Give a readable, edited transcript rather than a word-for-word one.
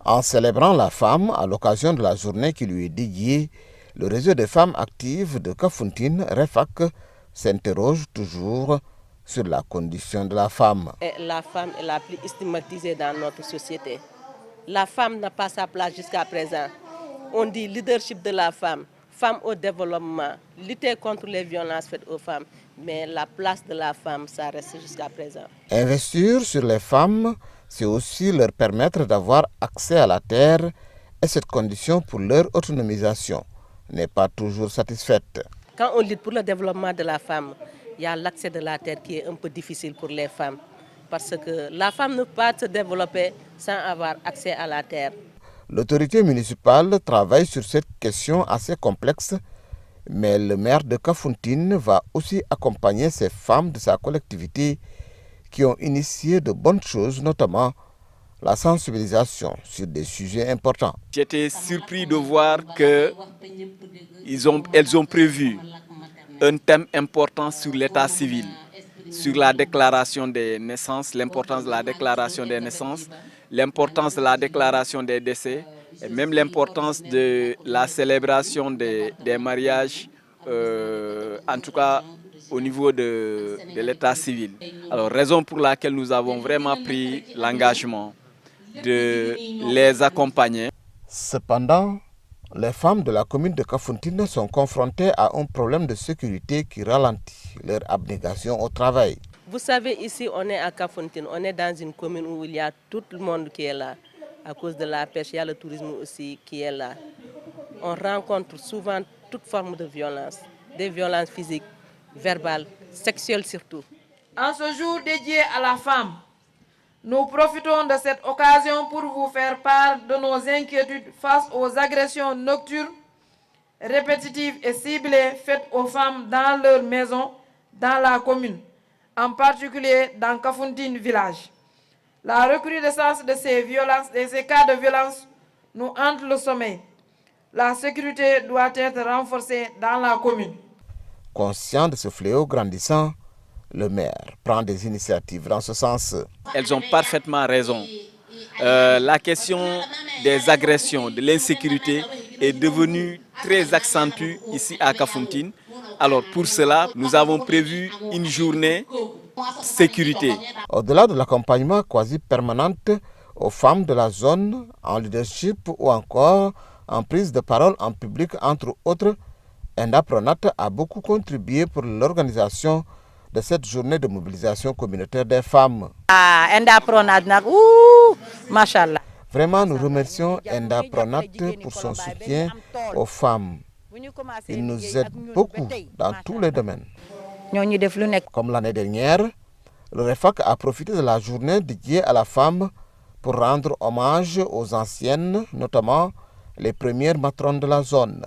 En célébrant la femme à l'occasion de la journée qui lui est dédiée, le réseau des femmes actives de Kafountine, REFAC, s'interroge toujours sur la condition de la femme. La femme est la plus stigmatisée dans notre société. La femme n'a pas sa place jusqu'à présent. On dit leadership de la femme, femme au développement, lutter contre les violences faites aux femmes. Mais la place de la femme, ça reste jusqu'à présent. Investir sur les femmes, c'est aussi leur permettre d'avoir accès à la terre et cette condition pour leur autonomisation n'est pas toujours satisfaite. Quand on lutte pour le développement de la femme, il y a l'accès de la terre qui est un peu difficile pour les femmes. Parce que la femme ne peut pas se développer sans avoir accès à la terre. L'autorité municipale travaille sur cette question assez complexe, mais le maire de Kafountine va aussi accompagner ces femmes de sa collectivité qui ont initié de bonnes choses, notamment la sensibilisation sur des sujets importants. J'étais surpris de voir qu'elles ont prévu un thème important sur l'état civil, sur la déclaration des naissances, l'importance de la déclaration des naissances, l'importance de la déclaration des décès et même l'importance de la célébration des mariages, en tout cas au niveau de l'état civil. Alors, raison pour laquelle nous avons vraiment pris l'engagement de les accompagner. Cependant, les femmes de la commune de Kafountine sont confrontées à un problème de sécurité qui ralentit leur abnégation au travail. Vous savez, ici, on est à Kafountine, on est dans une commune où il y a tout le monde qui est là. À cause de la pêche, il y a le tourisme aussi qui est là. On rencontre souvent toute forme de violence, des violences physiques, verbales, sexuelles surtout. En ce jour dédié à la femme, nous profitons de cette occasion pour vous faire part de nos inquiétudes face aux agressions nocturnes, répétitives et ciblées faites aux femmes dans leur maison, dans la commune, en particulier dans Kafountine village. La recrudescence de ces violences, de ces cas de violence, nous hante le sommeil. La sécurité doit être renforcée dans la commune. Conscient de ce fléau grandissant, le maire prend des initiatives dans ce sens. Elles ont parfaitement raison. La question des agressions, de l'insécurité est devenue très accentuée ici à Kafountine. Alors pour cela, nous avons prévu une journée sécurité. Au-delà de l'accompagnement quasi permanent aux femmes de la zone en leadership ou encore en prise de parole en public, entre autres, Enda Pronat a beaucoup contribué pour l'organisation de cette journée de mobilisation communautaire des femmes. Enda Pronat, machallah. Vraiment, nous remercions Enda Pronat pour son soutien aux femmes. Il nous aide beaucoup dans tous les domaines. Comme l'année dernière, le REFAC a profité de la journée dédiée à la femme pour rendre hommage aux anciennes, notamment les premières matrones de la zone.